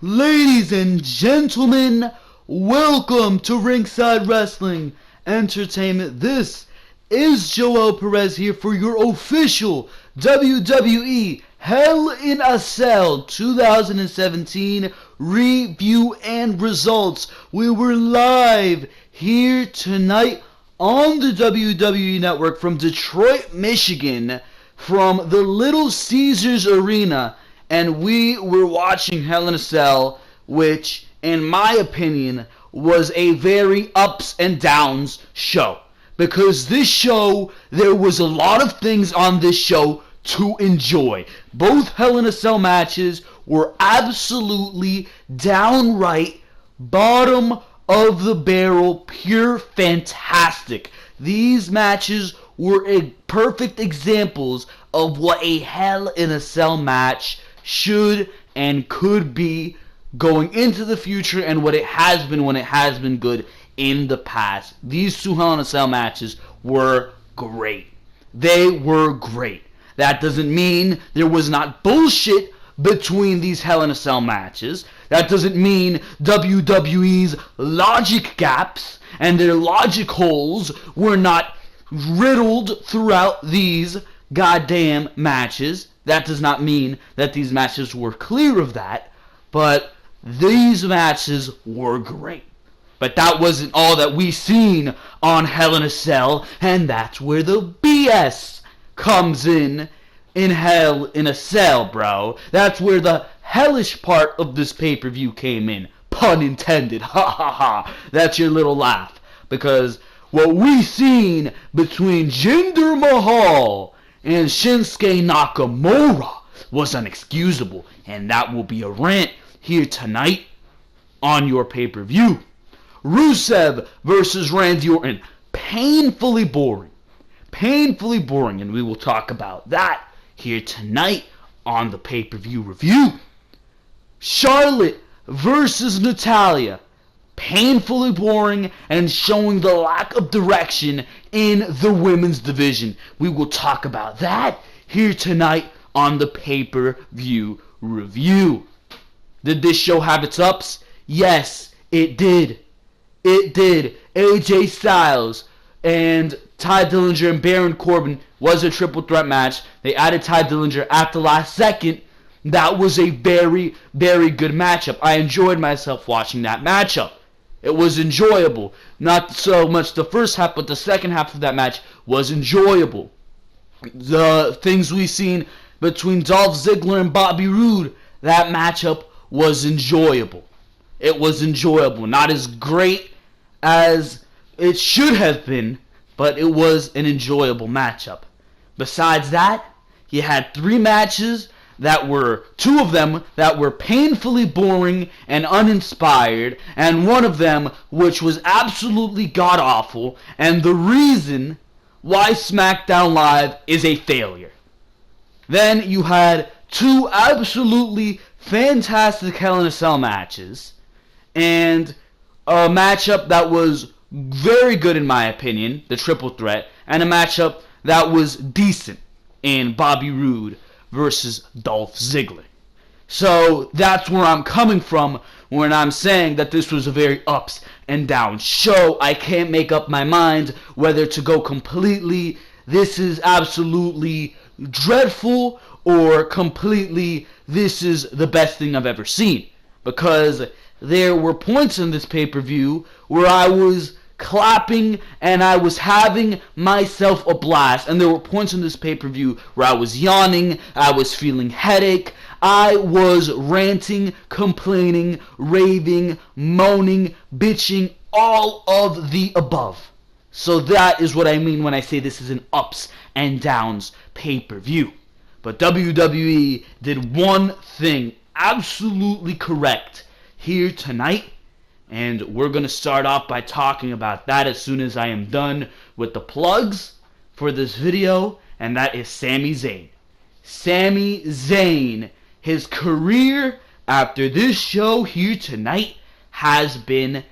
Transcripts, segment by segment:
Ladies and gentlemen, welcome to Ringside Wrestling Entertainment. This is Joel Perez here for your official WWE Hell in a Cell 2017 review and results. We were live here tonight on the WWE Network from Detroit, Michigan, from the Little Caesars Arena. And we were watching Hell in a Cell, which, in my opinion, was a very ups and downs show. Because this show, there was a lot of things on this show to enjoy. Both Hell in a Cell matches were absolutely downright bottom of the barrel, pure fantastic. These matches were perfect examples of what a Hell in a Cell match should and could be going into the future, and what it has been when it has been good in the past. These two Hell in a Cell matches were great. They were great. That doesn't mean there was not bullshit between these Hell in a Cell matches. That doesn't mean WWE's logic gaps and their logic holes were not riddled throughout these goddamn matches. That does not mean that these matches were clear of that, but these matches were great. But that wasn't all that we seen on Hell in a Cell, and that's where the BS comes in Hell in a Cell, bro. That's where the hellish part of this pay-per-view came in. Pun intended. Ha ha ha. That's your little laugh. Because what we seen between Jinder Mahal and Shinsuke Nakamura was unexcusable, and that will be a rant here tonight on your pay-per-view. Rusev versus Randy Orton, painfully boring, and we will talk about that here tonight on the pay-per-view review. Charlotte versus Natalya, painfully boring and showing the lack of direction in the women's division. We will talk about that here tonight on the pay-per-view review. Did this show have its ups? Yes, it did. It did. AJ Styles and Ty Dillinger and Baron Corbin was a triple threat match. They added Ty Dillinger at the last second. That was a very, very good matchup. I enjoyed myself watching that matchup. It was enjoyable. Not so much the first half, but the second half of that match was enjoyable. The things we've seen between Dolph Ziggler and Bobby Roode, that matchup was enjoyable. It was enjoyable. Not as great as it should have been, but it was an enjoyable matchup. Besides that, you had three matches that were, two of them that were painfully boring and uninspired, and one of them which was absolutely god-awful, and the reason why SmackDown Live is a failure. Then you had two absolutely fantastic Hell in a Cell matches, and a matchup that was very good in my opinion, the triple threat, and a matchup that was decent in Bobby Roode versus Dolph Ziggler. So that's where I'm coming from when I'm saying that this was a very ups and downs show. I can't make up my mind whether to go completely, this is absolutely dreadful, or completely, this is the best thing I've ever seen. Because there were points in this pay-per-view where I was clapping and I was having myself a blast, and there were points in this pay-per-view where I was yawning, I was feeling headache, I was ranting, complaining, raving, moaning, bitching, all of the above. So that is what I mean when I say this is an ups and downs pay-per-view. But WWE did one thing absolutely correct here tonight, and we're going to start off by talking about that as soon as I am done with the plugs for this video, and that is Sami Zayn. Sami Zayn, his career after this show here tonight has been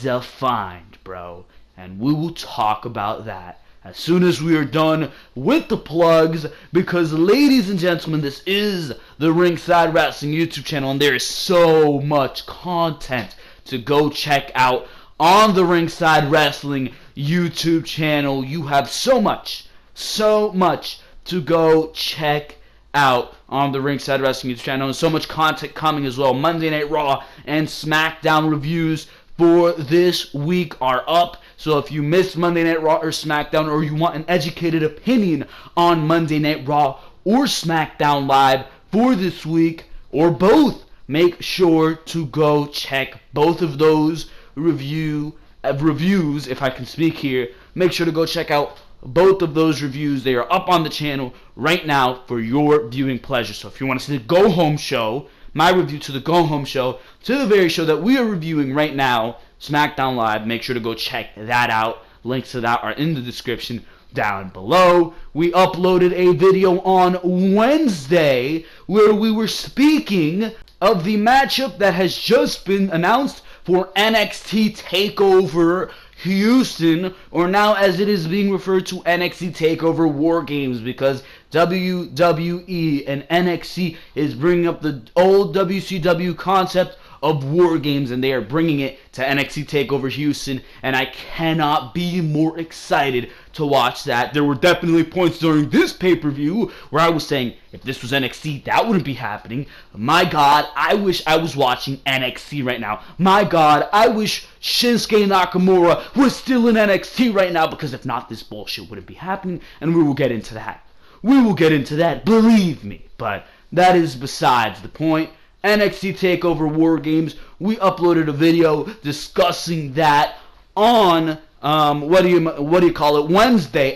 defined, bro. And we will talk about that as soon as we are done with the plugs, because ladies and gentlemen, this is the Ringside Wrestling YouTube channel, and there is so much content to go check out on the Ringside Wrestling YouTube channel. You have so much to go check out on the Ringside Wrestling YouTube channel, and so much content coming as well. Monday Night Raw and Smackdown reviews for this week are up. So if you missed Monday Night Raw or Smackdown, or you want an educated opinion on Monday Night Raw or Smackdown Live for this week, or both, make sure to go check both of those reviews, if I can speak here. Make sure to go check out both of those reviews. They are up on the channel right now for your viewing pleasure. So if you want to see the Go Home Show, my review to the Go Home Show, to the very show that we are reviewing right now, Smackdown Live, make sure to go check that out. Links to that are in the description down below. We uploaded a video on Wednesday where we were speaking of the matchup that has just been announced for NXT TakeOver Houston, or now as it is being referred to, NXT TakeOver War Games, because WWE and NXT is bringing up the old WCW concept of War Games, and they are bringing it to NXT TakeOver Houston, and I cannot be more excited to watch that. There were definitely points during this pay-per-view where I was saying, if this was NXT, that wouldn't be happening. My God, I wish I was watching NXT right now. My God, I wish Shinsuke Nakamura was still in NXT right now, because if not, this bullshit wouldn't be happening, and we will get into that. We will get into that, believe me, but that is besides the point. NXT TakeOver War Games, we uploaded a video discussing that on Wednesday,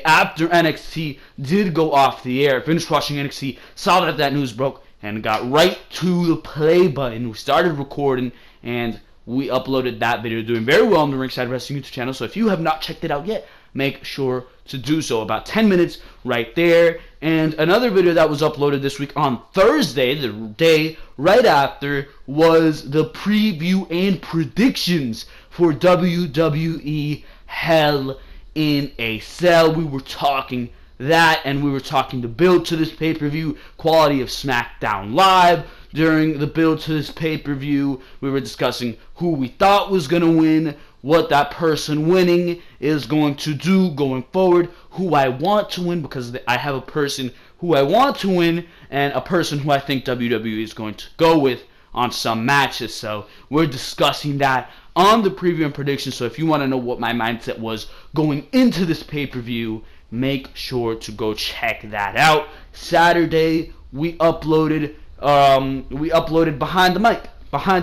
after NXT did go off the air. Finished watching NXT, saw that news broke, and got right to the play button. We started recording, and we uploaded that video, doing very well on the Ringside Wrestling YouTube channel. So if you have not checked it out yet, make sure to do so. About 10 minutes right there. And another video that was uploaded this week on Thursday, the day right after, was the preview and predictions for WWE Hell in a Cell. We were talking that, and we were talking the build to this pay-per-view, quality of Smackdown Live during the build to this pay-per-view. We were discussing who we thought was going to win, what that person winning is going to do going forward, who I want to win, because I have a person who I want to win and a person who I think WWE is going to go with on some matches. So we're discussing that on the preview and prediction. So if you want to know what my mindset was going into this pay-per-view, make sure to go check that out. Saturday we uploaded Behind the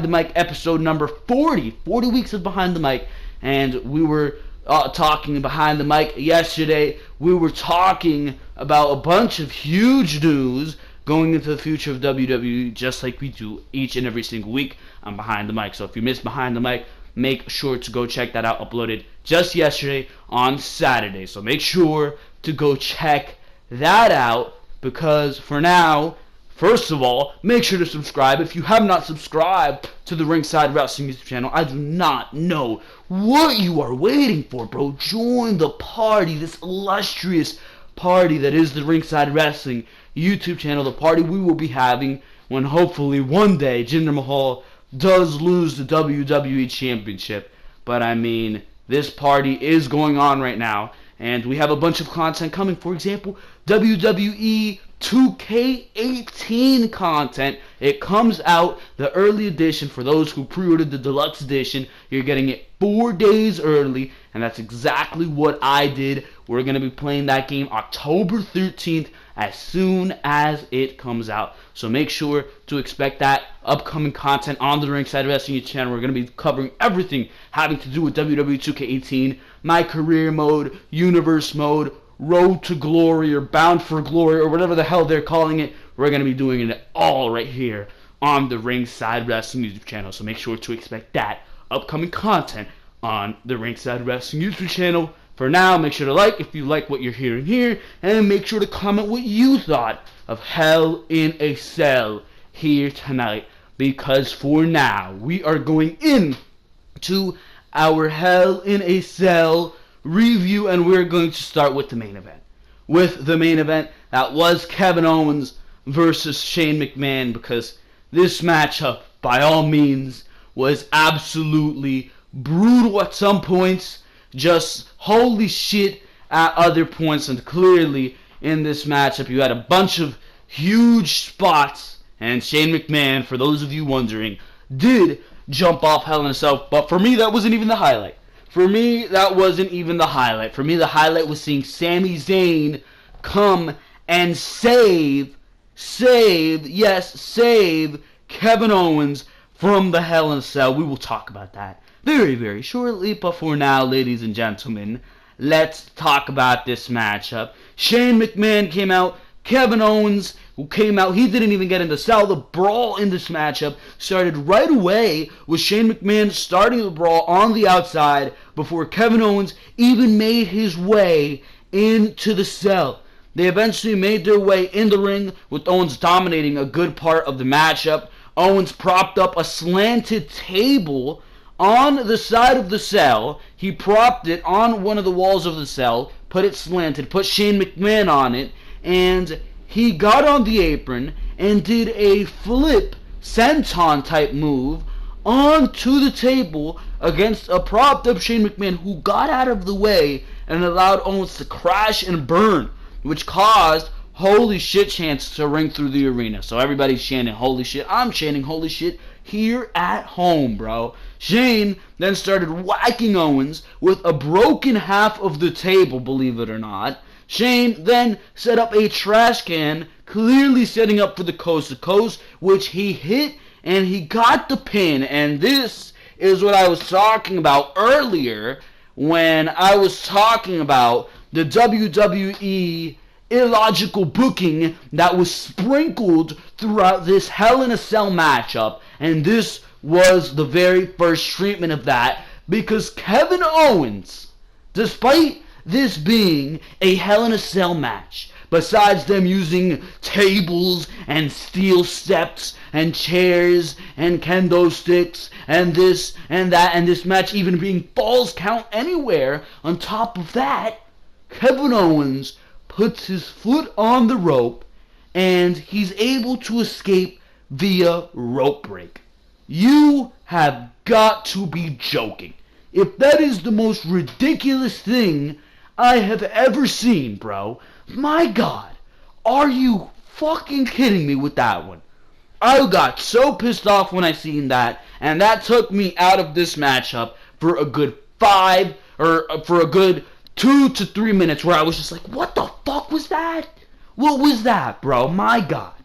Mic episode number 40 weeks of Behind the Mic, and we were talking Behind the Mic yesterday. We were talking about a bunch of huge news going into the future of WWE, just like we do each and every single week on Behind the Mic. So if you missed Behind the Mic, make sure to go check that out, uploaded just yesterday on Saturday. So make sure to go check that out, because for now, first of all, make sure to subscribe. If you have not subscribed to the Ringside Wrestling YouTube channel, I do not know what you are waiting for, bro. Join the party, this illustrious party that is the Ringside Wrestling YouTube channel, the party we will be having when hopefully one day Jinder Mahal does lose the WWE Championship. But I mean, this party is going on right now, and we have a bunch of content coming. For example, WWE 2K18 content. It comes out, the early edition, for those who pre-ordered the deluxe edition. You're getting it 4 days early, and that's exactly what I did. We're going to be playing that game October 13th as soon as it comes out. So make sure to expect that upcoming content on the Ringside Wrestling channel. We're going to be covering everything having to do with WWE 2K18, my career mode, universe mode, Road to Glory, or Bound for Glory, or whatever the hell they're calling it. We're going to be doing it all right here on the Ringside Wrestling YouTube channel. So make sure to expect that upcoming content on the Ringside Wrestling YouTube channel. For now, make sure to like if you like what you're hearing here, and make sure to comment what you thought of Hell in a Cell here tonight, because for now, we are going in to our Hell in a Cell review, and we're going to start with the main event. With the main event, that was Kevin Owens versus Shane McMahon, because this matchup, by all means, was absolutely brutal at some points, just holy shit at other points, and clearly in this matchup you had a bunch of huge spots, and Shane McMahon, for those of you wondering, did jump off Hell in a Cell, but for me that wasn't even the highlight. For me, that wasn't even the highlight. For me, the highlight was seeing Sami Zayn come and save Kevin Owens from the Hell in a Cell. We will talk about that very, very shortly. But for now, ladies and gentlemen, let's talk about this matchup. Shane McMahon came out. Kevin Owens, who came out, he didn't even get in the cell. The brawl in this matchup started right away with Shane McMahon starting the brawl on the outside before Kevin Owens even made his way into the cell. They eventually made their way in the ring, with Owens dominating a good part of the matchup. Owens propped up a slanted table on the side of the cell. He propped it on one of the walls of the cell, put it slanted, put Shane McMahon on it, and he got on the apron and did a flip senton type move onto the table against a propped up Shane McMahon, who got out of the way and allowed Owens to crash and burn, which caused holy shit chants to ring through the arena. So everybody's chanting holy shit. I'm chanting holy shit here at home, bro. Shane then started whacking Owens with a broken half of the table, believe it or not. Shane then set up a trash can, clearly setting up for the coast to coast, which he hit, and he got the pin. And this is what I was talking about earlier when I was talking about the WWE illogical booking that was sprinkled throughout this Hell in a Cell matchup. And this was the very first treatment of that, because Kevin Owens, despite this being a Hell in a Cell match, besides them using tables and steel steps and chairs and kendo sticks and this and that, and this match even being Falls Count Anywhere, on top of that, Kevin Owens puts his foot on the rope and he's able to escape via rope break. You have got to be joking. If that is the most ridiculous thing I have ever seen, bro. My God, are you fucking kidding me with that one? I got so pissed off when I seen that, and that took me out of this matchup for a good 2 to 3 minutes, where I was just like, what the fuck was that? What was that, bro? My God,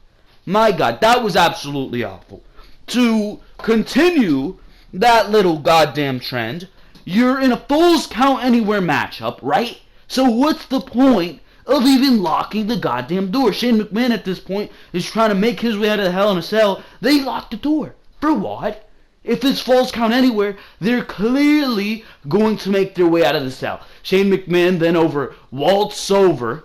that was absolutely awful. To continue that little goddamn trend, you're in a Falls Count Anywhere matchup, right? So what's the point of even locking the goddamn door? Shane McMahon at this point is trying to make his way out of the Hell in a Cell. They locked the door. For what? If it's Falls Count Anywhere, they're clearly going to make their way out of the cell. Shane McMahon then waltz over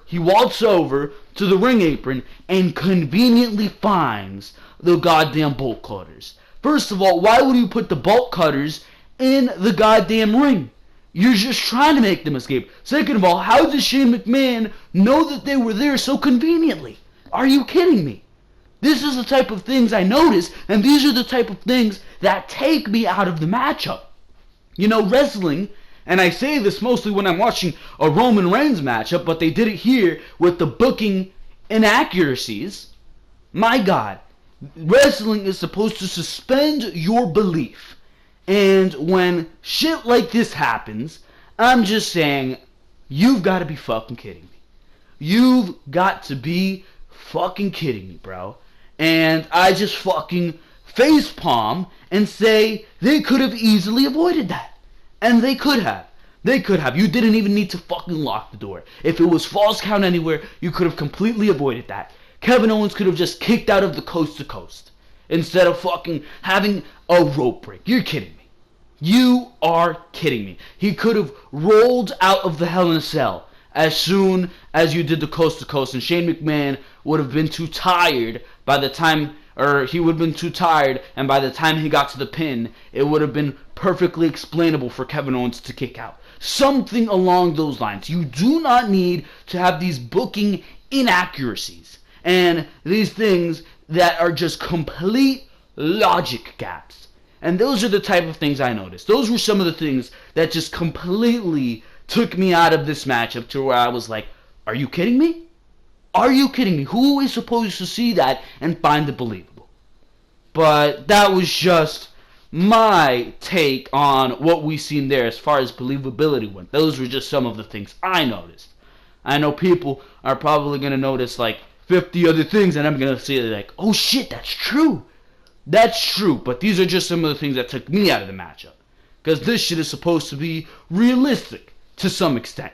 to the ring apron and conveniently finds the goddamn bolt cutters. First of all, why would you put the bolt cutters in the goddamn ring? You're just trying to make them escape. Second of all, how does Shane McMahon know that they were there so conveniently? Are you kidding me? This is the type of things I notice, and these are the type of things that take me out of the matchup. You know, wrestling, and I say this mostly when I'm watching a Roman Reigns matchup, but they did it here with the booking inaccuracies. My God, wrestling is supposed to suspend your belief. And when shit like this happens, I'm just saying, you've got to be fucking kidding me. You've got to be fucking kidding me, bro. And I just fucking facepalm and say they could have easily avoided that. And they could have. You didn't even need to fucking lock the door. If it was Falls Count Anywhere, you could have completely avoided that. Kevin Owens could have just kicked out of the coast to coast instead of fucking having a rope break. You're kidding me. You are kidding me. He could have rolled out of the Hell in a Cell as soon as you did the coast to coast, and Shane McMahon would have been too tired by the time, or he would have been too tired, and by the time he got to the pin, it would have been perfectly explainable for Kevin Owens to kick out. Something along those lines. You do not need to have these booking inaccuracies and these things that are just complete logic gaps. And those are the type of things I noticed. Those were some of the things that just completely took me out of this matchup to where I was like, are you kidding me? Are you kidding me? Who is supposed to see that and find it believable? But that was just my take on what we seen there as far as believability went. Those were just some of the things I noticed. I know people are probably going to notice like 50 other things, and I'm going to say like, oh shit, that's true. That's true, but these are just some of the things that took me out of the matchup. Because this shit is supposed to be realistic to some extent.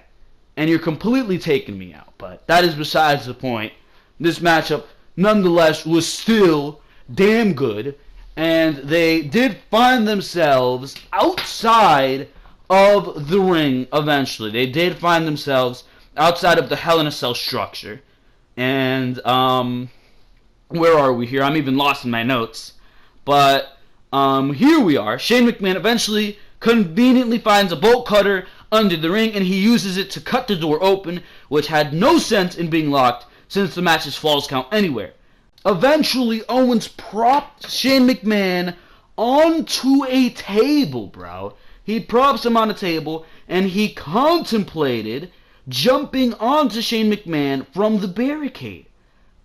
And you're completely taking me out. But that is besides the point. This matchup, nonetheless, was still damn good. And they did find themselves outside of the ring eventually. They did find themselves outside of the Hell in a Cell structure. And, where are we here? I'm even lost in my notes. But, here we are. Shane McMahon eventually conveniently finds a bolt cutter under the ring, and he uses it to cut the door open, which had no sense in being locked since the match's falls count anywhere. Eventually, Owens propped Shane McMahon onto a table, bro. He props him on a table, and he contemplated jumping onto Shane McMahon from the barricade.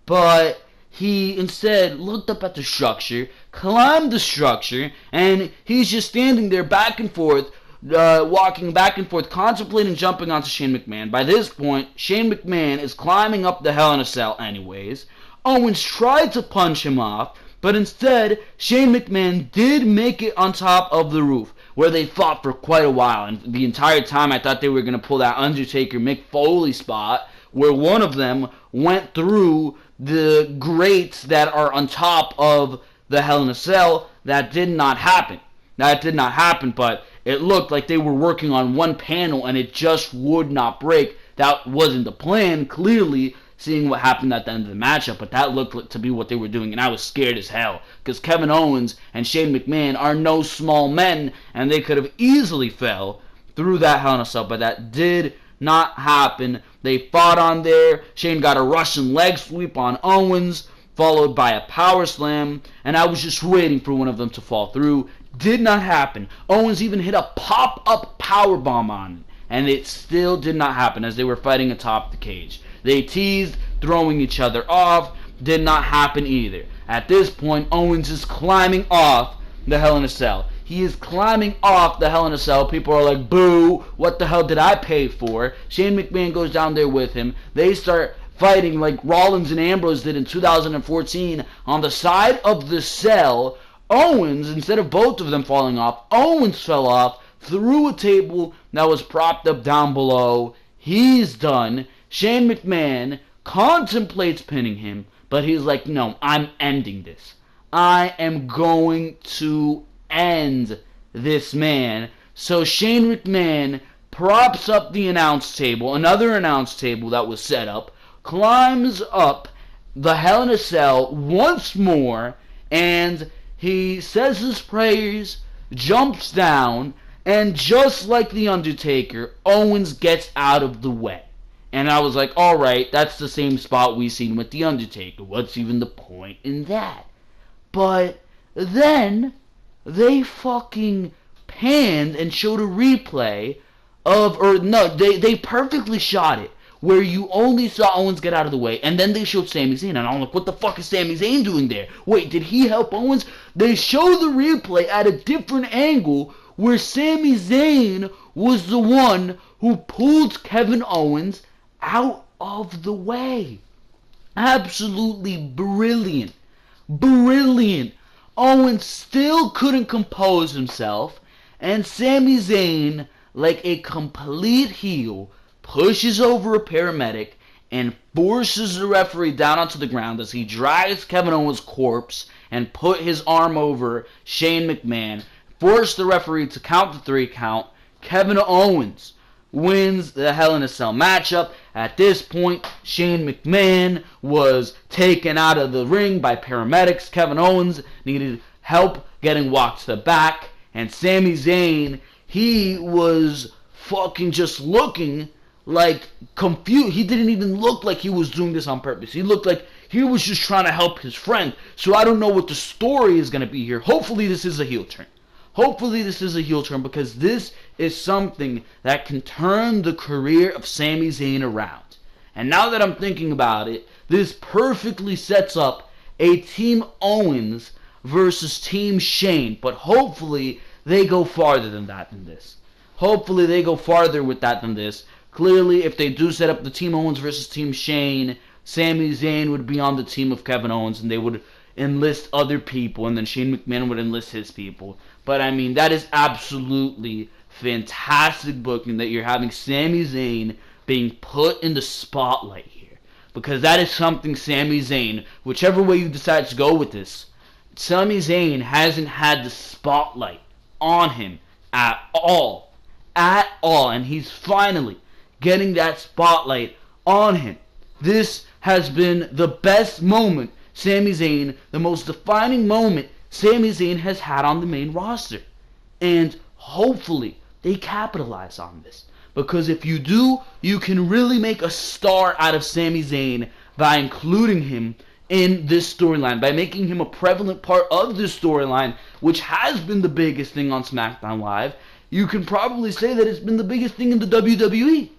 But he instead looked up at the structure, climbed the structure, and he's just standing there back and forth, walking back and forth, contemplating jumping onto Shane McMahon. By this point, Shane McMahon is climbing up the Hell in a Cell anyways. Owens tried to punch him off, but instead, Shane McMahon did make it on top of the roof, where they fought for quite a while. And the entire time, I thought they were going to pull that Undertaker Mick Foley spot, where one of them went through the grates that are on top of the Hell in a Cell. That did not happen. That did not happen, but it looked like they were working on one panel and it just would not break. That wasn't the plan, clearly, seeing what happened at the end of the matchup, but that looked like to be what they were doing, and I was scared as hell, because Kevin Owens and Shane McMahon are no small men, and they could have easily fell through that Hell in a Cell, but that did not happen. They fought on there. Shane got a Russian leg sweep on Owens, followed by a power slam, and I was just waiting for one of them to fall through. Did not happen. Owens even hit a pop-up powerbomb on him, and it still did not happen as they were fighting atop the cage. They teased, throwing each other off. Did not happen either. At this point, Owens is climbing off the Hell in a Cell. He is climbing off the Hell in a Cell. People are like, boo, what the hell did I pay for? Shane McMahon goes down there with him. They start fighting like Rollins and Ambrose did in 2014 on the side of the cell. Owens, instead of both of them falling off, Owens fell off through a table that was propped up down below. He's done. Shane McMahon contemplates pinning him, but he's like, no, I'm ending this. I am going to end this man. So Shane McMahon props up the announce table, another announce table that was set up, climbs up the Hell in a Cell once more, and he says his prayers, jumps down, and just like The Undertaker, Owens gets out of the way. And I was like, alright, that's the same spot we seen with The Undertaker. What's even the point in that? But then they fucking panned and showed a replay of, or no, they perfectly shot it, where you only saw Owens get out of the way, and then they showed Sami Zayn, and I'm like, what the fuck is Sami Zayn doing there? Wait, did he help Owens? They show the replay at a different angle, where Sami Zayn was the one who pulled Kevin Owens out of the way. Absolutely brilliant. Brilliant. Owens still couldn't compose himself, and Sami Zayn, like a complete heel, pushes over a paramedic and forces the referee down onto the ground as he drags Kevin Owens' corpse and put his arm over Shane McMahon, forced the referee to count the 3 count. Kevin Owens wins the Hell in a Cell matchup At this point, Shane McMahon was taken out of the ring by paramedics. Kevin Owens needed help getting walked to the back. And Sami Zayn, he was fucking just looking like confused. He didn't even look like he was doing this on purpose. He looked like he was just trying to help his friend. So I don't know what the story is going to be here. Hopefully this is a heel turn. Hopefully this is a heel turn, because this is something that can turn the career of Sami Zayn around. And now that I'm thinking about it, this perfectly sets up a Team Owens versus Team Shane. But hopefully they go farther than this. Hopefully they go farther with that than this. Clearly, if they do set up the Team Owens versus Team Shane, Sami Zayn would be on the team of Kevin Owens, and they would enlist other people, and then Shane McMahon would enlist his people. But I mean, that is absolutely fantastic booking that you're having Sami Zayn being put in the spotlight here. Because that is something Sami Zayn, whichever way you decide to go with this, Sami Zayn hasn't had the spotlight on him at all. At all. And he's finally getting that spotlight on him. This has been the best moment Sami Zayn, the most defining moment Sami Zayn has had on the main roster. And hopefully they capitalize on this. Because if you do, you can really make a star out of Sami Zayn by including him in this storyline, by making him a prevalent part of this storyline, which has been the biggest thing on SmackDown Live. You can probably say that it's been the biggest thing in the WWE.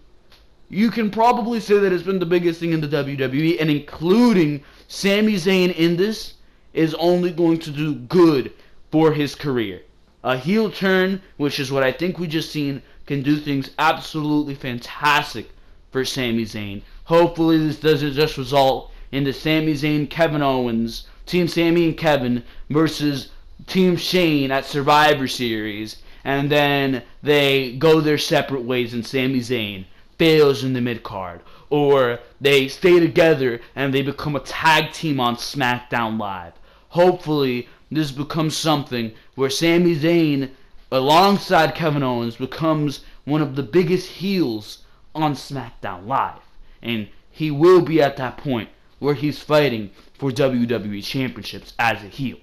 You can probably say that it's been the biggest thing in the WWE, and including Sami Zayn in this is only going to do good for his career. A heel turn, which is what I think we just seen, can do things absolutely fantastic for Sami Zayn. Hopefully this doesn't just result in the Sami Zayn, Kevin Owens, Team Sami and Kevin versus Team Shane at Survivor Series, and then they go their separate ways and Sami Zayn fails in the mid-card, or they stay together and they become a tag team on SmackDown Live. Hopefully this becomes something where Sami Zayn alongside Kevin Owens becomes one of the biggest heels on SmackDown Live, and he will be at that point where he's fighting for WWE championships as a heel.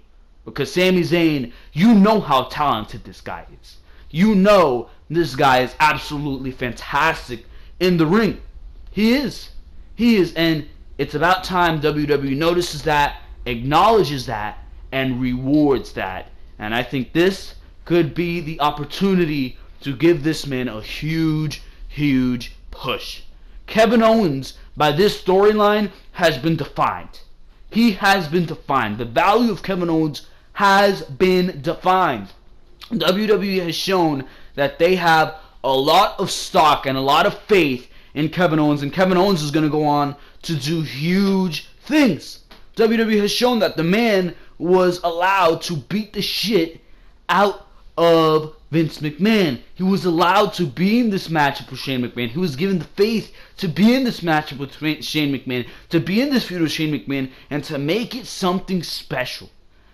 Because Sami Zayn, you know how talented this guy is. You know this guy is absolutely fantastic in the ring. He is. He is. And it's about time WWE notices that, acknowledges that, and rewards that. And I think this could be the opportunity to give this man a huge, huge push. Kevin Owens, by this storyline, has been defined. He has been defined. The value of Kevin Owens has been defined. WWE has shown that they have a lot of stock and a lot of faith in Kevin Owens, and Kevin Owens is going to go on to do huge things. WWE has shown that the man was allowed to beat the shit out of Vince McMahon. He was allowed to be in this matchup with Shane McMahon. He was given the faith to be in this matchup with Shane McMahon, to be in this feud with Shane McMahon, and to make it something special.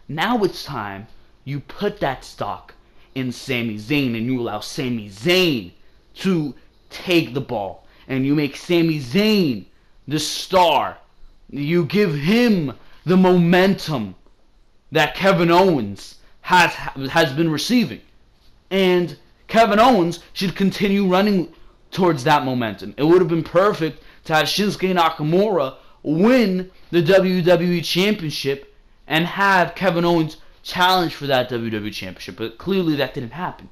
Now it's time you put that stock in Sami Zayn, and you allow Sami Zayn to take the ball, and you make Sami Zayn the star. You give him the momentum that Kevin Owens has been receiving. And Kevin Owens should continue running towards that momentum. It would have been perfect to have Shinsuke Nakamura win the WWE Championship and have Kevin Owens challenge for that WWE Championship. But clearly that didn't happen.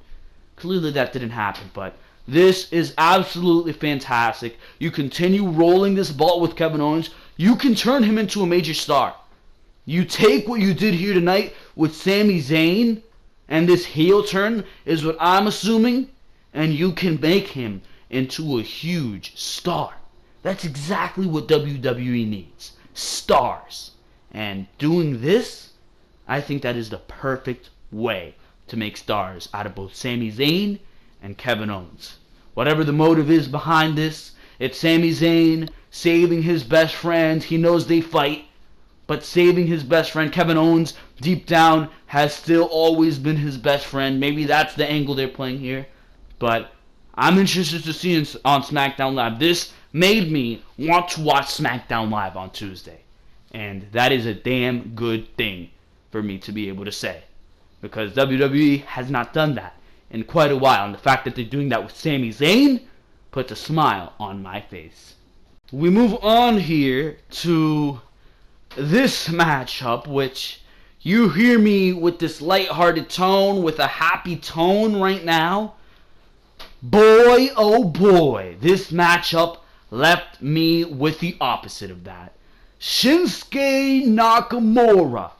But this is absolutely fantastic. You continue rolling this ball with Kevin Owens. You can turn him into a major star. You take what you did here tonight with Sami Zayn, and this heel turn is what I'm assuming, and you can make him into a huge star. That's exactly what WWE needs. Stars. And doing this, I think that is the perfect way to make stars out of both Sami Zayn and Kevin Owens. Whatever the motive is behind this, it's Sami Zayn saving his best friend. He knows they fight, but saving his best friend. Kevin Owens, deep down, has still always been his best friend. Maybe that's the angle they're playing here. But I'm interested to see on SmackDown Live. This made me want to watch SmackDown Live on Tuesday. And that is a damn good thing for me to be able to say. Because WWE has not done that in quite a while. And the fact that they're doing that with Sami Zayn puts a smile on my face. We move on here to this matchup, which you hear me with this lighthearted tone, with a happy tone right now. Boy, oh boy, this matchup left me with the opposite of that. Shinsuke Nakamura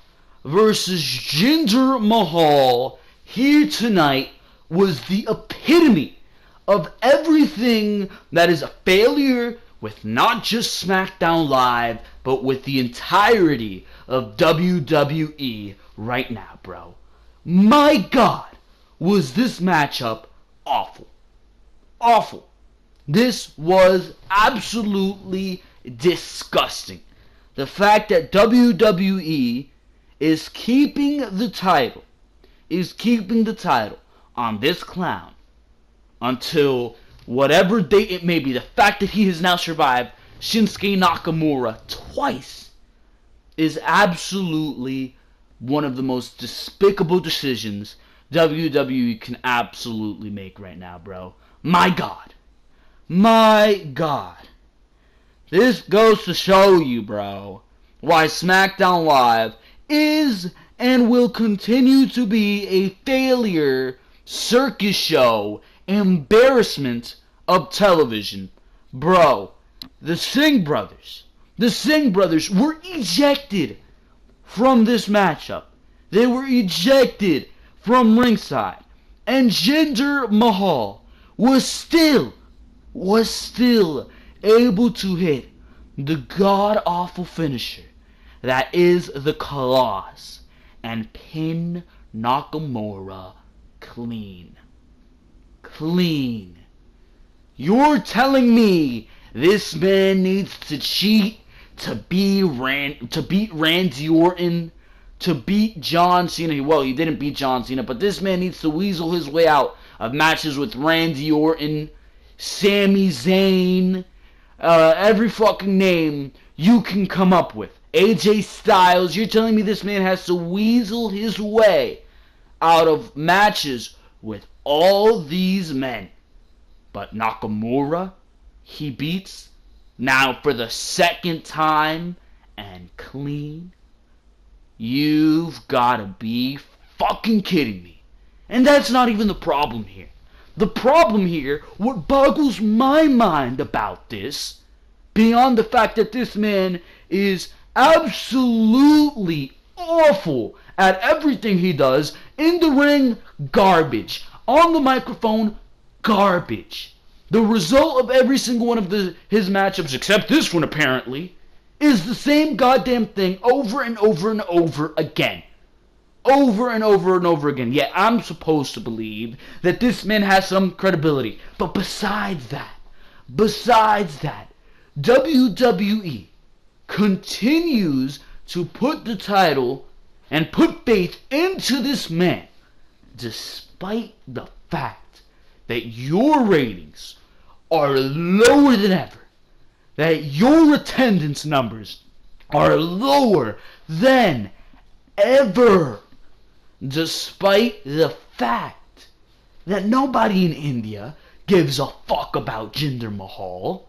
versus Jinder Mahal here tonight was the epitome of everything that is a failure with not just SmackDown Live, but with the entirety of WWE right now, bro. My God, was this matchup awful. Awful. This was absolutely disgusting. The fact that WWE is keeping the title on this clown until whatever date it may be. The fact that he has now survived Shinsuke Nakamura twice is absolutely one of the most despicable decisions WWE can absolutely make right now, bro. My God. My God. This goes to show you, bro, why SmackDown Live is and will continue to be a failure, circus show, embarrassment of television. Bro, the Singh brothers were ejected from this matchup. They were ejected from ringside. And Jinder Mahal was still able to hit the god-awful finisher that is the Claws and pin Nakamura clean. Clean. You're telling me this man needs to cheat to beat Randy Orton, to beat John Cena? Well, he didn't beat John Cena, but this man needs to weasel his way out of matches with Randy Orton, Sami Zayn, every fucking name you can come up with. AJ Styles. You're telling me this man has to weasel his way out of matches with all these men. But Nakamura, he beats now for the second time and clean. You've gotta be fucking kidding me. And that's not even the problem here. The problem here, what boggles my mind about this, beyond the fact that this man is absolutely awful at everything he does, in the ring, garbage. On the microphone, garbage. The result of every single one of his matchups, except this one apparently, is the same goddamn thing over and over and over again. Over and over and over again. Yet I'm supposed to believe that this man has some credibility. But besides that, WWE continues to put the title and put faith into this man, despite the fact that your ratings are lower than ever, that your attendance numbers are lower than ever, despite the fact that nobody in India gives a fuck about Jinder Mahal.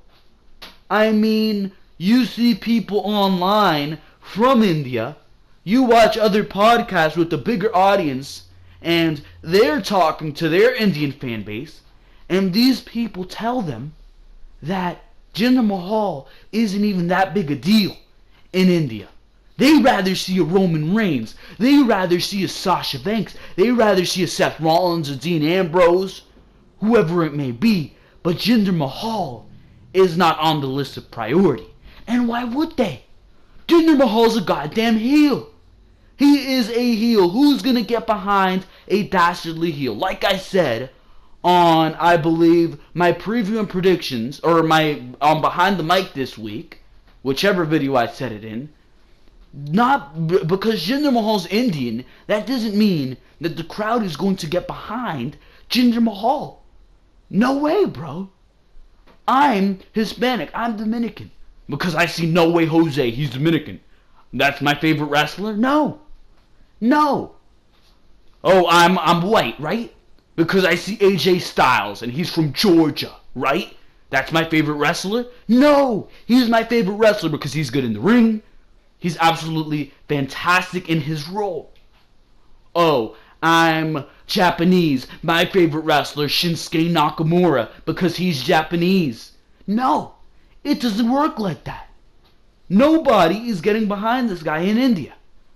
I mean, you see people online from India, you watch other podcasts with a bigger audience, and they're talking to their Indian fan base, and these people tell them that Jinder Mahal isn't even that big a deal in India. They rather see a Roman Reigns. They rather see a Sasha Banks. They rather see a Seth Rollins, a Dean Ambrose, whoever it may be. But Jinder Mahal is not on the list of priority. And why would they? Jinder Mahal's a goddamn heel. He is a heel. Who's going to get behind a dastardly heel? Like I said on, I believe, my preview and predictions, or my Behind the Mic this week, whichever video I said it in, not because Jinder Mahal's Indian, that doesn't mean that the crowd is going to get behind Jinder Mahal. No way, bro. I'm Hispanic. I'm Dominican. Because I see No Way Jose. He's Dominican. That's my favorite wrestler? No. No. Oh, I'm white, right? Because I see AJ Styles and he's from Georgia, right? That's my favorite wrestler? No. He's my favorite wrestler because he's good in the ring. He's absolutely fantastic in his role. Oh, I'm Japanese. My favorite wrestler, Shinsuke Nakamura, because he's Japanese. No, it doesn't work like that. Nobody is getting behind this guy in India.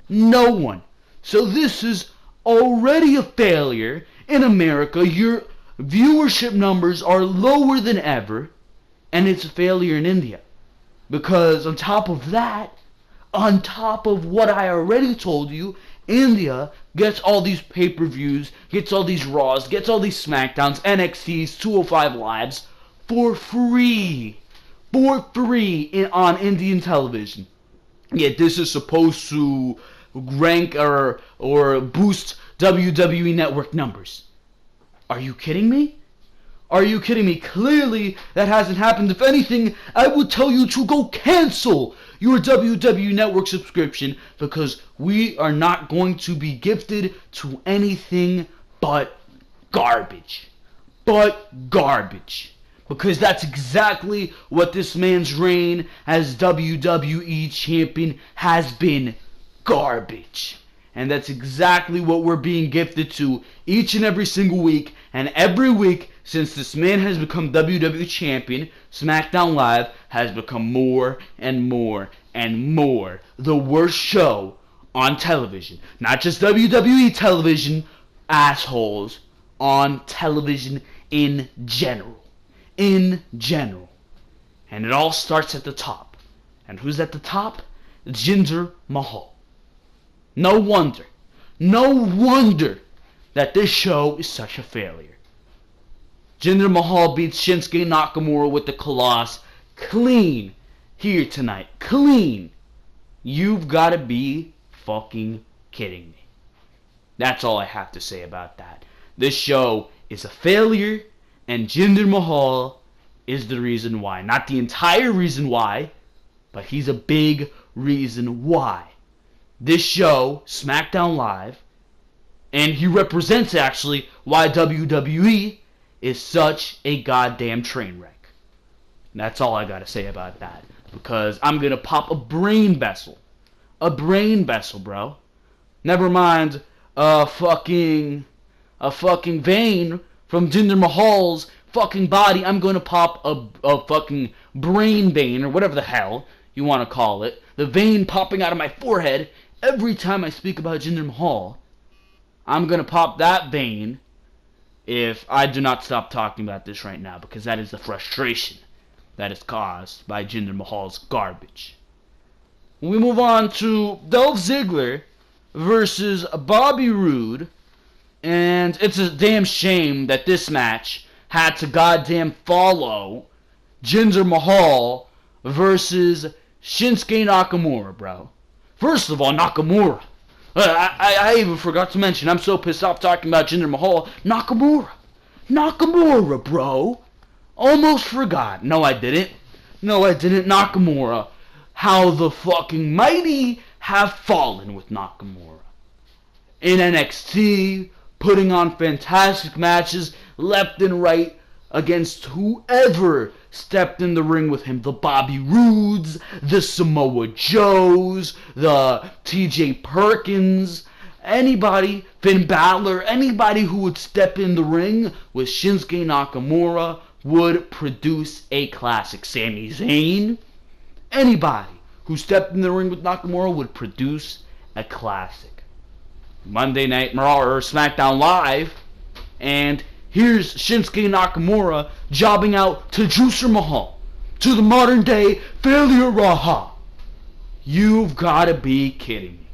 No one. So this is already a failure in America. Your viewership numbers are lower than ever, and it's a failure in India. Because on top of that, on top of what I already told you, India gets all these pay-per-views, gets all these Raws, gets all these Smackdowns, NXTs, 205 Lives for free. For free on Indian television. Yet this is supposed to rank or boost WWE Network numbers. Are you kidding me? Are you kidding me? Clearly that hasn't happened. If anything, I would tell you to go cancel your WWE Network subscription, because we are not going to be gifted to anything but garbage. But garbage. Because that's exactly what this man's reign as WWE Champion has been. Garbage. And that's exactly what we're being gifted to each and every single week. And every week since this man has become WWE Champion, SmackDown Live has become more and more and more the worst show on television. Not just WWE television, assholes, on television in general. In general. And it all starts at the top. And who's at the top? Jinder Mahal. No wonder that this show is such a failure. Jinder Mahal beats Shinsuke Nakamura with the Colossus clean here tonight. Clean. You've got to be fucking kidding me. That's all I have to say about that. This show is a failure, and Jinder Mahal is the reason why. Not the entire reason why, but he's a big reason why. This show, SmackDown Live, and he represents actually why WWE is such a goddamn train wreck. And that's all I gotta say about that. Because I'm gonna pop a brain vessel. A brain vessel, bro. Never mind a fucking vein from Jinder Mahal's fucking body. I'm gonna pop a fucking brain vein, or whatever the hell you want to call it. The vein popping out of my forehead every time I speak about Jinder Mahal. I'm gonna pop that vein if I do not stop talking about this right now, because that is the frustration that is caused by Jinder Mahal's garbage. We move on to Dolph Ziggler versus Bobby Roode, and it's a damn shame that this match had to goddamn follow Jinder Mahal versus Shinsuke Nakamura, bro. First of all, Nakamura. I even forgot to mention, I'm so pissed off talking about Jinder Mahal. Nakamura, bro. Almost forgot. No, I didn't. Nakamura. How the fucking mighty have fallen with Nakamura. In NXT, putting on fantastic matches left and right against whoever stepped in the ring with him. The Bobby Roodes, the Samoa Joes, the TJ Perkins, anybody, Finn Balor, anybody who would step in the ring with Shinsuke Nakamura would produce a classic. Sami Zayn, anybody who stepped in the ring with Nakamura would produce a classic. Monday Night Raw or SmackDown Live, and here's Shinsuke Nakamura jobbing out to Juicer Mahal, to the modern day failure Raha. You've gotta be kidding me.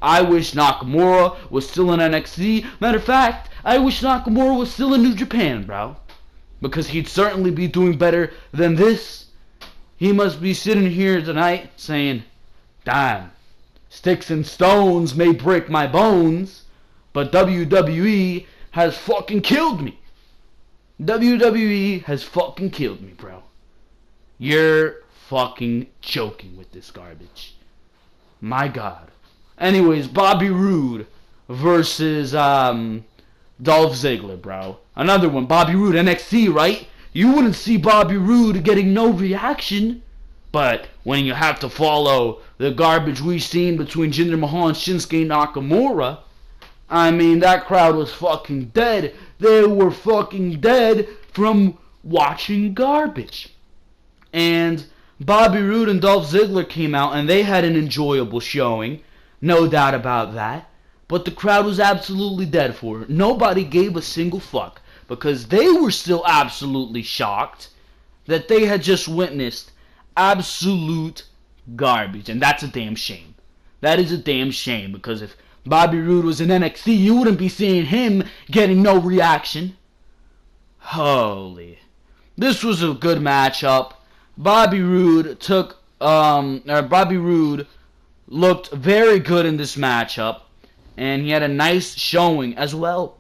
I wish Nakamura was still in NXT. Matter of fact, I wish Nakamura was still in New Japan, bro. Because he'd certainly be doing better than this. He must be sitting here tonight saying, damn, sticks and stones may break my bones, but WWE has fucking killed me. WWE has fucking killed me, bro. You're fucking joking with this garbage. My God. Anyways, Bobby Roode versus Dolph Ziggler, bro. Another one, Bobby Roode, NXT, right? You wouldn't see Bobby Roode getting no reaction. But when you have to follow the garbage we've seen between Jinder Mahal and Shinsuke Nakamura, I mean, that crowd was fucking dead. They were fucking dead from watching garbage. And Bobby Roode and Dolph Ziggler came out and they had an enjoyable showing. No doubt about that. But the crowd was absolutely dead for it. Nobody gave a single fuck because they were still absolutely shocked that they had just witnessed absolute garbage. And that's a damn shame. That is a damn shame because if Bobby Roode was in NXT, you wouldn't be seeing him getting no reaction. Holy. This was a good matchup. Bobby Roode looked very good in this matchup, and he had a nice showing as well.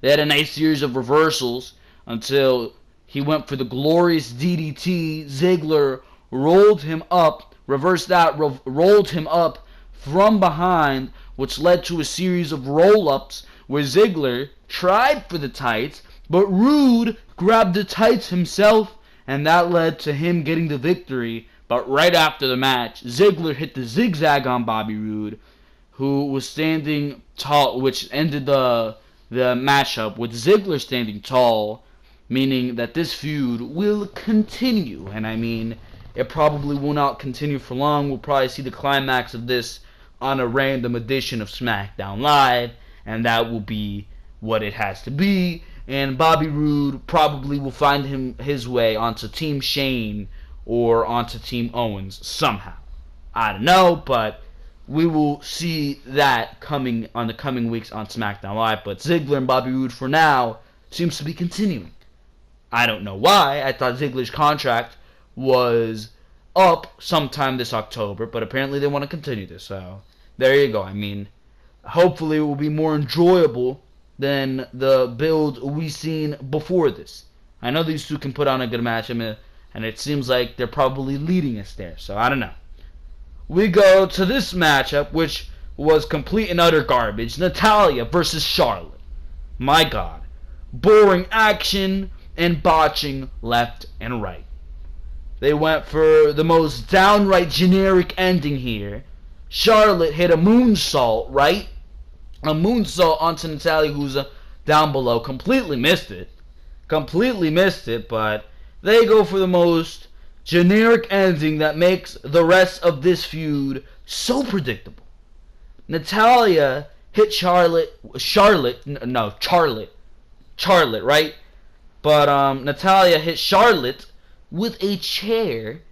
They had a nice series of reversals until he went for the glorious DDT. Ziggler rolled him up, reversed that, rolled him up from behind, which led to a series of roll-ups where Ziggler tried for the tights, but Roode grabbed the tights himself, and that led to him getting the victory. But right after the match, Ziggler hit the zigzag on Bobby Roode, who was standing tall, which ended the matchup with Ziggler standing tall, meaning that this feud will continue. And I mean, it probably will not continue for long. We'll probably see the climax of this on a random edition of Smackdown Live, and that will be what it has to be. And Bobby Roode probably will find his way onto Team Shane or onto Team Owens somehow. I don't know, but we will see that coming on the coming weeks on SmackDown Live. But Ziggler and Bobby Roode for now seems to be continuing. I don't know why. I thought Ziggler's contract was up sometime this October, but apparently they want to continue this. So there you go. I mean, hopefully it will be more enjoyable than the build we've seen before this. I know these two can put on a good match, and it seems like they're probably leading us there. So I don't know. We go to this matchup, which was complete and utter garbage. Natalya versus Charlotte. My God. Boring action and botching left and right. They went for the most downright generic ending here. Charlotte hit a moonsault, right? A moonsault onto Natalya, who's down below. Completely missed it, but they go for the most generic ending that makes the rest of this feud so predictable. Natalya hit Charlotte, right? But Natalya hit Charlotte with a chair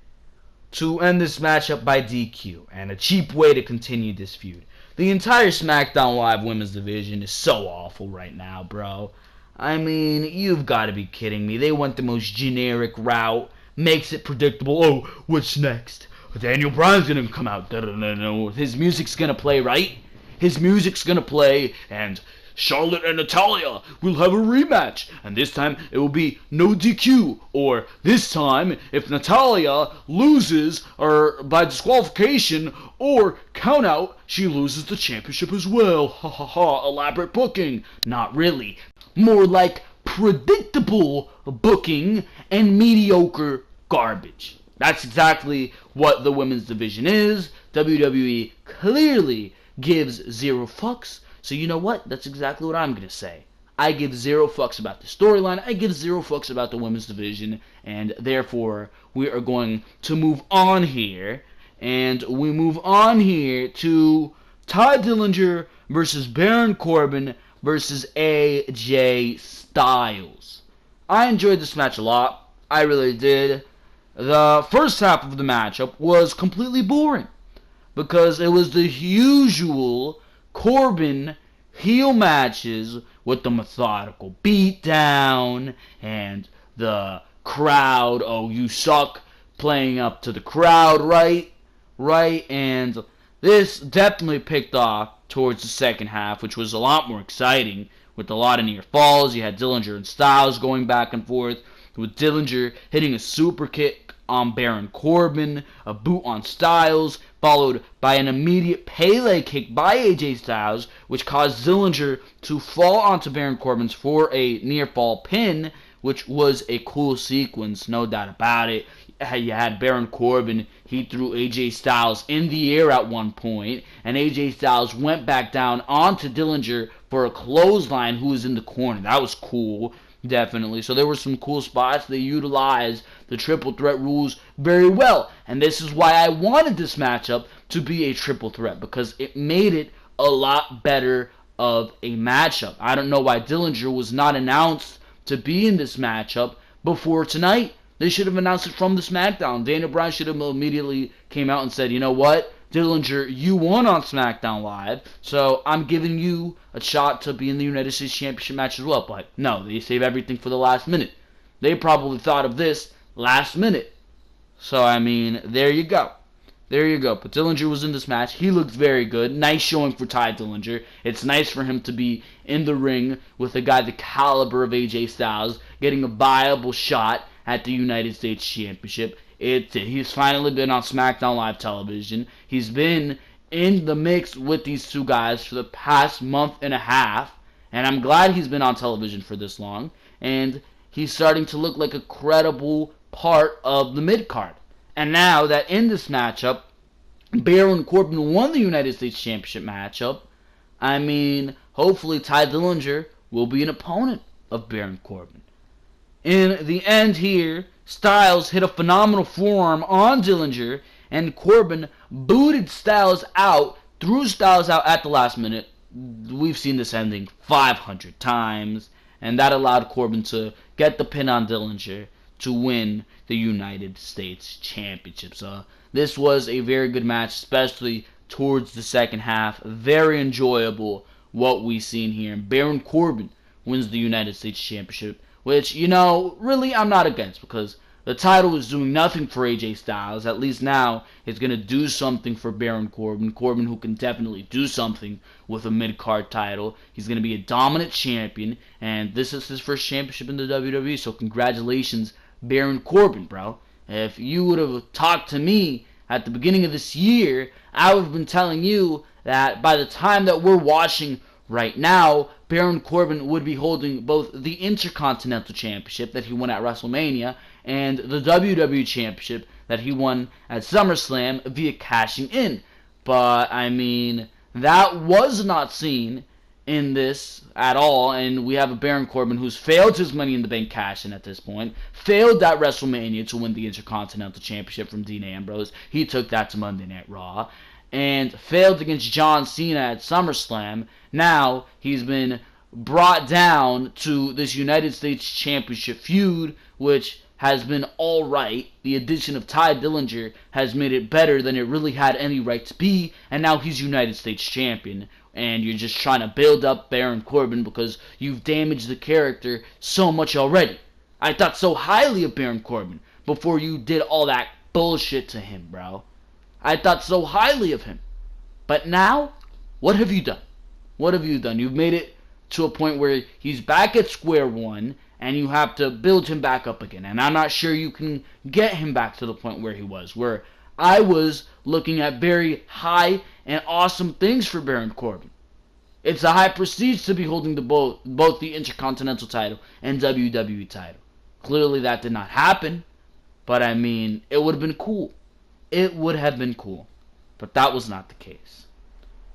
to end this matchup by DQ, and a cheap way to continue this feud. The entire SmackDown Live Women's Division is so awful right now, bro. I mean, you've got to be kidding me. They went the most generic route, makes it predictable. Oh, what's next? Daniel Bryan's going to come out. His music's going to play, right? His music's going to play, and Charlotte and Natalya will have a rematch, and this time it will be no DQ, or this time, if Natalya loses or by disqualification or countout, she loses the championship as well. Ha ha ha, elaborate booking. Not really. More like predictable booking and mediocre garbage. That's exactly what the women's division is. WWE clearly gives zero fucks. So you know what? That's exactly what I'm going to say. I give zero fucks about the storyline. I give zero fucks about the women's division. And therefore, we are going to move on here. And we move on here to Ty Dillinger versus Baron Corbin versus AJ Styles. I enjoyed this match a lot. I really did. The first half of the matchup was completely boring, because it was the usual Corbin heel matches with the methodical beatdown and the crowd, oh you suck, playing up to the crowd, right? And this definitely picked off towards the second half, which was a lot more exciting, with a lot of near falls. You had Dillinger and Styles going back and forth, with Dillinger hitting a super kick on Baron Corbin, a boot on Styles, followed by an immediate Pele kick by AJ Styles, which caused Dillinger to fall onto Baron Corbin for a near fall pin, which was a cool sequence, no doubt about it. You had Baron Corbin, he threw AJ Styles in the air at one point, and AJ Styles went back down onto Dillinger for a clothesline who was in the corner. That was cool, definitely. So there were some cool spots. They utilized the triple threat rules very well, and this is why I wanted this matchup to be a triple threat, because it made it a lot better of a matchup. I don't know why Dillinger was not announced to be in this matchup before tonight. They should have announced it from the Smackdown. Daniel Bryan should have immediately came out and said, you know what, Dillinger, you won on Smackdown Live, so I'm giving you a shot to be in the United States Championship match as well. But no, they save everything for the last minute. They probably thought of this last minute. So, I mean, there you go. There you go. But Dillinger was in this match. He looked very good. Nice showing for Ty Dillinger. It's nice for him to be in the ring with a guy the caliber of AJ Styles, getting a viable shot at the United States Championship. He's finally been on SmackDown Live television. He's been in the mix with these two guys for the past month and a half, and I'm glad he's been on television for this long, and he's starting to look like a credible part of the mid-card. And now that in this matchup, Baron Corbin won the United States Championship matchup, I mean, hopefully Ty Dillinger will be an opponent of Baron Corbin. In the end here, Styles hit a phenomenal forearm on Dillinger, and Corbin booted Styles out, threw Styles out at the last minute. We've seen this ending 500 times, and that allowed Corbin to get the pin on Dillinger to win the United States Championship. So this was a very good match, especially towards the second half. Very enjoyable what we've seen here. Baron Corbin wins the United States Championship, which, you know, really I'm not against, because the title is doing nothing for AJ Styles. At least now it's going to do something for Baron Corbin. Corbin, who can definitely do something with a mid-card title. He's going to be a dominant champion, and this is his first championship in the WWE, so congratulations, Baron Corbin, bro. If you would have talked to me at the beginning of this year, I would have been telling you that by the time that we're watching right now, Baron Corbin would be holding both the Intercontinental Championship that he won at WrestleMania and the WWE Championship that he won at SummerSlam via cashing in. But, I mean, that was not seen in this at all, and we have a Baron Corbin who's failed his Money in the Bank cash-in at this point, failed at WrestleMania to win the Intercontinental Championship from Dean Ambrose. He took that to Monday Night Raw, and failed against John Cena at SummerSlam. Now he's been brought down to this United States Championship feud, which has been alright. The addition of Ty Dillinger has made it better than it really had any right to be, and now he's United States Champion, and you're just trying to build up Baron Corbin because you've damaged the character so much already. I thought so highly of Baron Corbin before you did all that bullshit to him, bro. I thought so highly of him. But now, what have you done? What have you done? You've made it to a point where he's back at square one, and you have to build him back up again. And I'm not sure you can get him back to the point where he was, where I was looking at very high and awesome things for Baron Corbin. It's a high prestige to be holding both the Intercontinental title and WWE title. Clearly that did not happen, but I mean, it would have been cool. It would have been cool, but that was not the case.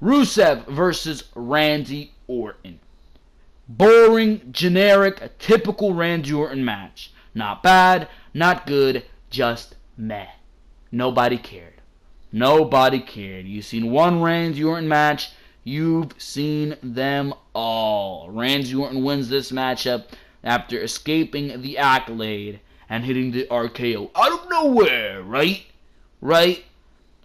Rusev versus Randy Orton. Boring, generic, typical Randy Orton match. Not bad, not good, just meh. Nobody cared. Nobody cared. You've seen one Randy Orton match, you've seen them all. Randy Orton wins this matchup after escaping the accolade and hitting the RKO out of nowhere, right? Right?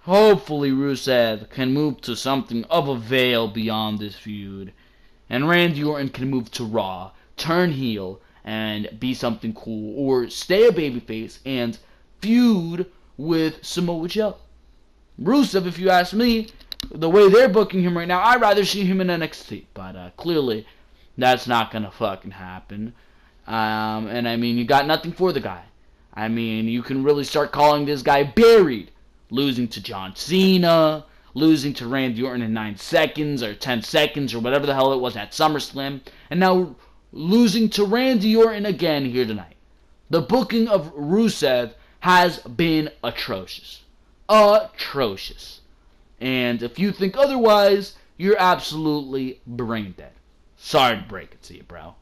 Hopefully Rusev can move to something of a veil beyond this feud, and Randy Orton can move to Raw, turn heel, and be something cool, or stay a babyface and feud with Samoa Joe. Rusev, if you ask me, the way they're booking him right now, I'd rather see him in NXT, but clearly That's not gonna fucking happen. And I mean, you got nothing for the guy. I mean, you can really start calling this guy buried. Losing to John Cena, losing to Randy Orton in 9 seconds or 10 seconds or whatever the hell it was at SummerSlam, and now losing to Randy Orton again here tonight. The booking of Rusev has been atrocious. Atrocious. And if you think otherwise, you're absolutely brain dead. Sorry to break it to you, bro.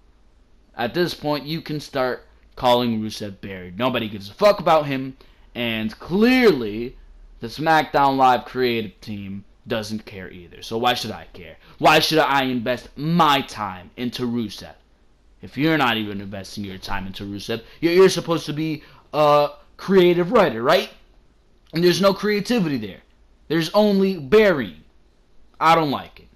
At this point, you can start calling Rusev buried. Nobody gives a fuck about him, and clearly, the SmackDown Live creative team doesn't care either. So why should I care? Why should I invest my time into Rusev? If you're not even investing your time into Rusev, you're supposed to be a creative writer, right? And there's no creativity there. There's only burying. I don't like it.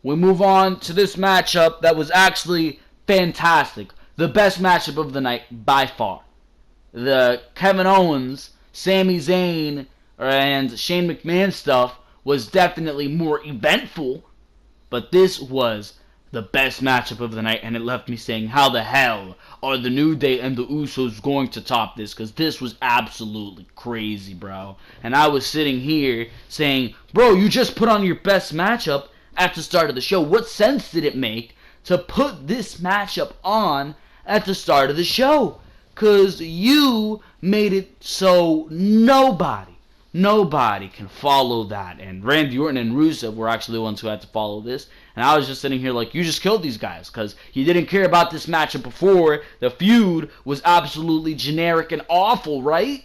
We move on to this matchup that was actually fantastic. The best matchup of the night by far. The Kevin Owens, Sami Zayn, and Shane McMahon stuff was definitely more eventful, but this was the best matchup of the night, and it left me saying, how the hell are the New Day and the Usos going to top this? Because this was absolutely crazy, bro. And I was sitting here saying, bro, you just put on your best matchup at the start of the show. What sense did it make to put this matchup on at the start of the show? Because you made it so nobody can follow that. And Randy Orton and Rusev were actually the ones who had to follow this. And I was just sitting here like, you just killed these guys because you didn't care about this matchup before. The feud was absolutely generic and awful, right?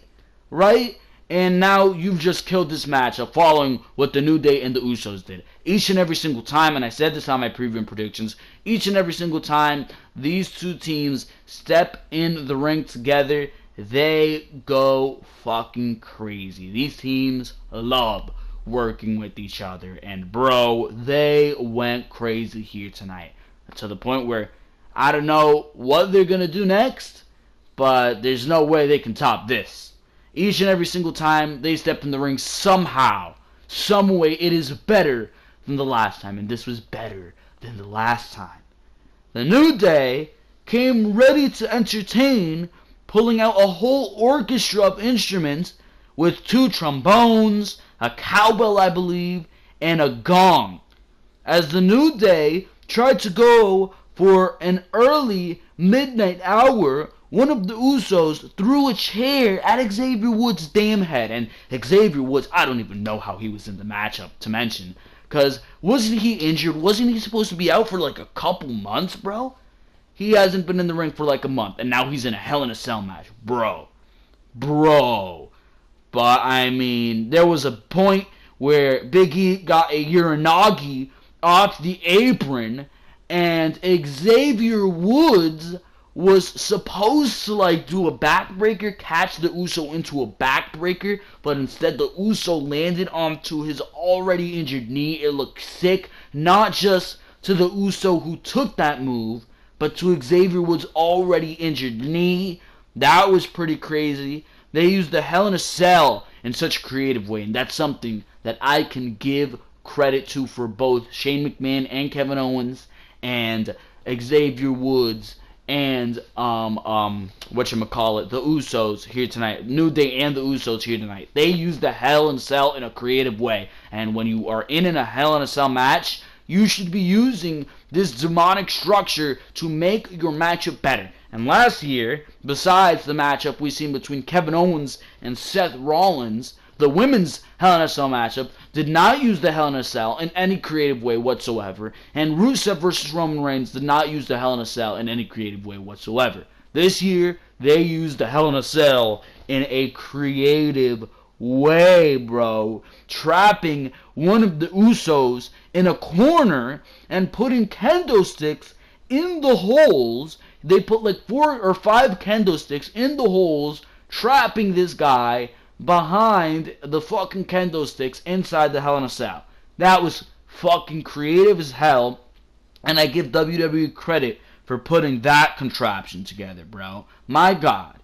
Right? And now you've just killed this matchup following what the New Day and the Usos did. Each and every single time, and I said this on my preview predictions, each and every single time these two teams step in the ring together, they go fucking crazy. These teams love working with each other. And bro, they went crazy here tonight. To the point where I don't know what they're going to do next, but there's no way they can top this. Each and every single time they step in the ring, somehow, some way, it is better than the last time. And this was better than the last time. The New Day came ready to entertain, pulling out a whole orchestra of instruments with 2 trombones, a cowbell, I believe, and a gong. As the New Day tried to go for an early midnight hour, one of the Usos threw a chair at Xavier Woods' damn head. And Xavier Woods, I don't even know how he was in the matchup to mention. Because wasn't he injured? Wasn't he supposed to be out for like a couple months, bro? He hasn't been in the ring for like a month, and now he's in a Hell in a Cell match. Bro. But, I mean, there was a point where Big E got a Uranagi off the apron, and Xavier Woods was supposed to, like, do a backbreaker, catch the Uso into a backbreaker, but instead the Uso landed onto his already injured knee. It looked sick, not just to the Uso who took that move, but to Xavier Woods' already injured knee. That was pretty crazy. They used the Hell in a Cell in such a creative way, and that's something that I can give credit to for both Shane McMahon and Kevin Owens and Xavier Woods and whatchamacallit, the Usos here tonight. New Day and the Usos here tonight. They used the Hell in a Cell in a creative way, and when you are in a Hell in a Cell match, you should be using this demonic structure to make your matchup better. And last year, besides the matchup we've seen between Kevin Owens and Seth Rollins, the women's Hell in a Cell matchup did not use the Hell in a Cell in any creative way whatsoever. And Rusev versus Roman Reigns did not use the Hell in a Cell in any creative way whatsoever. This year, they used the Hell in a Cell in a creative way, bro. Trapping one of the Usos in a corner and putting kendo sticks in the holes. They put like 4 or 5 kendo sticks in the holes, trapping this guy behind the fucking kendo sticks inside the Hell in a Cell. That was fucking creative as hell, and I give WWE credit for putting that contraption together, bro. My God.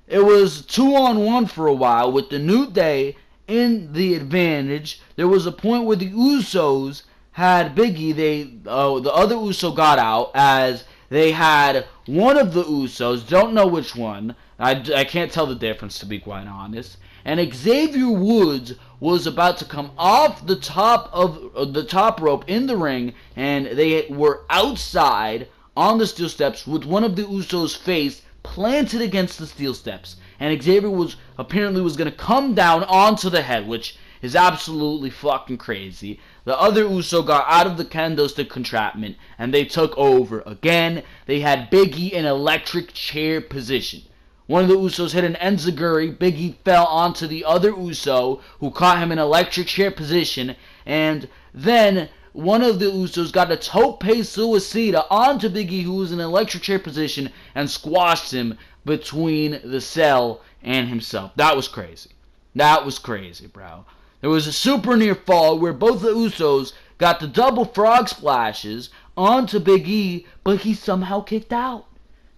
It was 2-on-1 for a while with the New Day in the advantage. There was a point where the Usos had Big E, the other Uso got out, as they had one of the Usos, don't know which one, I can't tell the difference, to be quite honest, and Xavier Woods was about to come off the top rope in the ring, and they were outside on the steel steps with one of the Usos' face planted against the steel steps, and Xavier was going to come down onto the head, which is absolutely fucking crazy. The other Uso got out of the kendo stick contraption, and they took over again. They had Big E in electric chair position. One of the Usos hit an enziguri. Big E fell onto the other Uso, who caught him in electric chair position, and then one of the Usos got a tope suicida onto Big E, who was in an electric chair position, and squashed him between the cell and himself. That was crazy. That was crazy, bro. There was a super near fall where both the Usos got the double frog splashes onto Big E, but he somehow kicked out.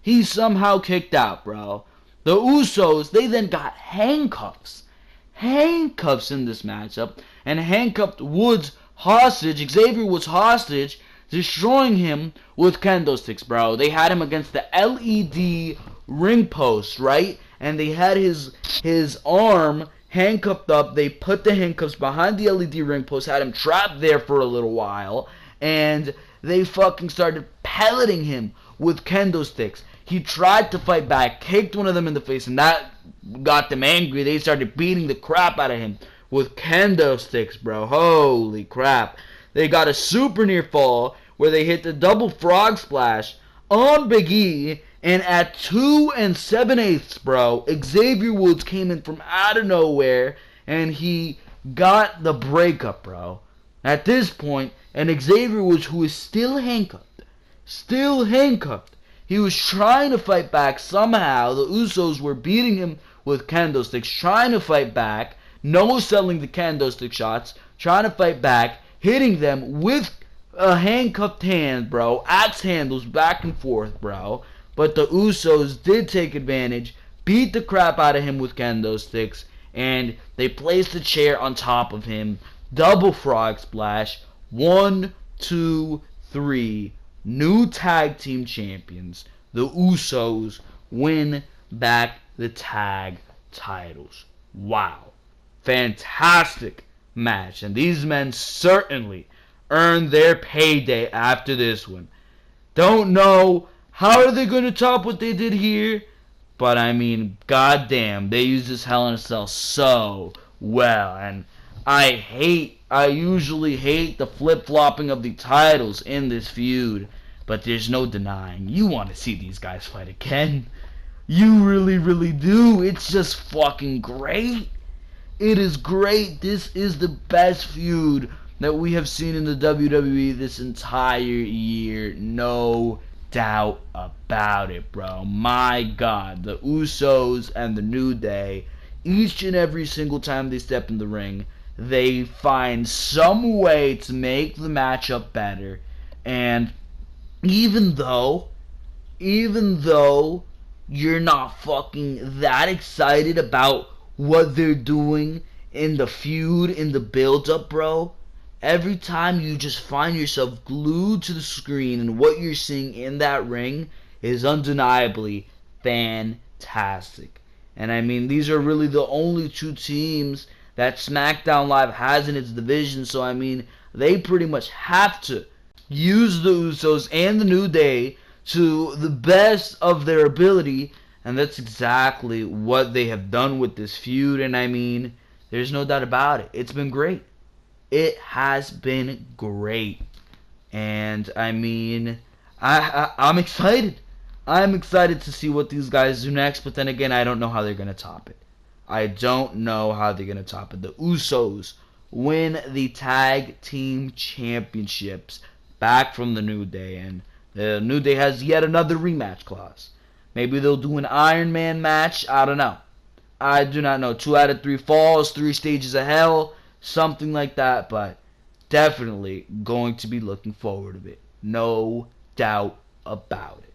He somehow kicked out, bro. The Usos, they then got handcuffs. Handcuffs in this matchup, and handcuffed Woods hostage. Xavier was hostage, destroying him with kendo sticks, bro. They had him against the LED ring post, right? And they had his arm handcuffed up. They put the handcuffs behind the LED ring post, had him trapped there for a little while, and they fucking started pelleting him with kendo sticks. He tried to fight back, kicked one of them in the face, and that got them angry. They started beating the crap out of him with kendo sticks, bro. Holy crap. They got a super near fall where they hit the double frog splash on Big E, and at 2 7/8, bro, Xavier Woods came in from out of nowhere, and he got the breakup, bro. At this point, and Xavier Woods, who is still handcuffed, he was trying to fight back somehow. The Usos were beating him with kendo sticks, trying to fight back, no-selling the kendo stick shots, trying to fight back, hitting them with a handcuffed hand, bro, axe handles back and forth, bro. But the Usos did take advantage, beat the crap out of him with kendo sticks, and they placed a chair on top of him. Double frog splash. 1, 2, 3. New tag team champions. The Usos win back the tag titles. Wow. Fantastic match. And these men certainly earned their payday after this one. Don't know how are they going to top what they did here, but I mean, goddamn, they used this Hell in a Cell so well. And I usually hate the flip-flopping of the titles in this feud, but there's no denying, you want to see these guys fight again. You really, really do. It's just fucking great. It is great. This is the best feud that we have seen in the WWE this entire year. No doubt about it, bro. My God, the Usos and the New Day, each and every single time they step in the ring, they find some way to make the matchup better. And even though you're not fucking that excited about what they're doing in the feud, in the build-up, bro, every time you just find yourself glued to the screen, and what you're seeing in that ring is undeniably fantastic. And I mean, these are really the only two teams that SmackDown Live has in its division, so I mean, they pretty much have to use the Usos and the New Day to the best of their ability, and that's exactly what they have done with this feud. And I mean, there's no doubt about it. It's been great. It has been great. And I mean, I'm excited. I'm excited to see what these guys do next, but then again, I don't know how they're going to top it. I don't know how they're going to top it. The Usos win the tag team championships back from the New Day, and the New Day has yet another rematch clause. Maybe they'll do an Iron Man match. I don't know. I do not know. 2 out of 3 falls, 3 stages of hell, something like that, but definitely going to be looking forward to it. No doubt about it.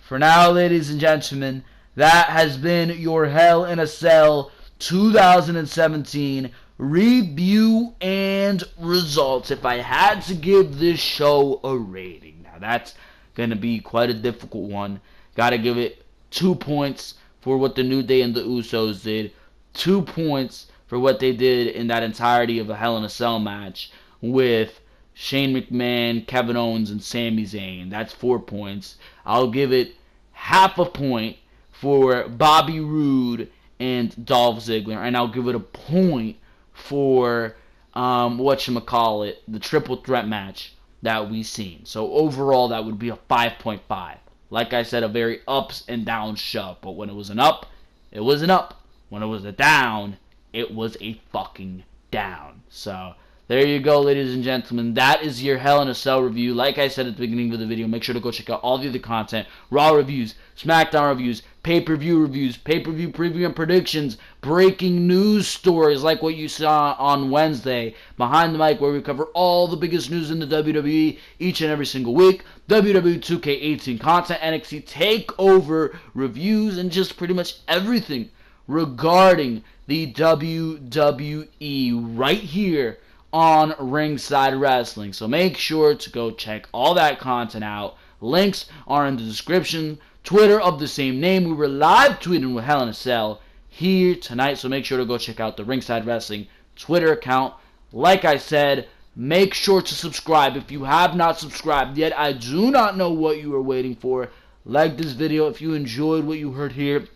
For now, ladies and gentlemen, that has been your Hell in a Cell 2017 review and results. If I had to give this show a rating, now that's going to be quite a difficult one. Got to give it 2 points for what the New Day and the Usos did, 2 points for what they did in that entirety of a Hell in a Cell match with Shane McMahon, Kevin Owens, and Sami Zayn. That's 4 points. I'll give it half a point for Bobby Roode and Dolph Ziggler, and I'll give it a point for the triple threat match that we seen. So overall, that would be a 5.5. Like I said, a very ups and downs show. But when it was an up, it was an up. When it was a down, it was a fucking down. So there you go, ladies and gentlemen. That is your Hell in a Cell review. Like I said at the beginning of the video, make sure to go check out all the other content. Raw reviews, Smackdown reviews, pay-per-view reviews, pay-per-view preview and predictions, breaking news stories like what you saw on Wednesday, Behind the Mic, where we cover all the biggest news in the WWE each and every single week, WWE 2K18 content, NXT TakeOver reviews, and just pretty much everything regarding the WWE right here on Ringside Wrestling. So make sure to go check all that content out. Links are in the description. Twitter of the same name. We were live tweeting with Hell in a Cell here tonight, so make sure to go check out the Ringside Wrestling Twitter account. Like I said, make sure to subscribe if you have not subscribed yet. I do not know what you are waiting for. Like this video if you enjoyed what you heard here,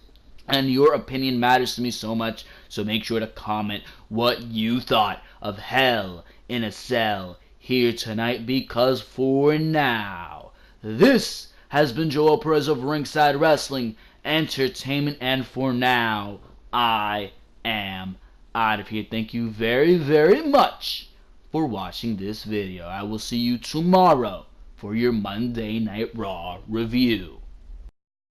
and your opinion matters to me so much, so make sure to comment what you thought of Hell in a Cell here tonight, because for now, this has been Joel Perez of Ringside Wrestling Entertainment, and for now, I am out of here. Thank you very, very much for watching this video. I will see you tomorrow for your Monday Night Raw review.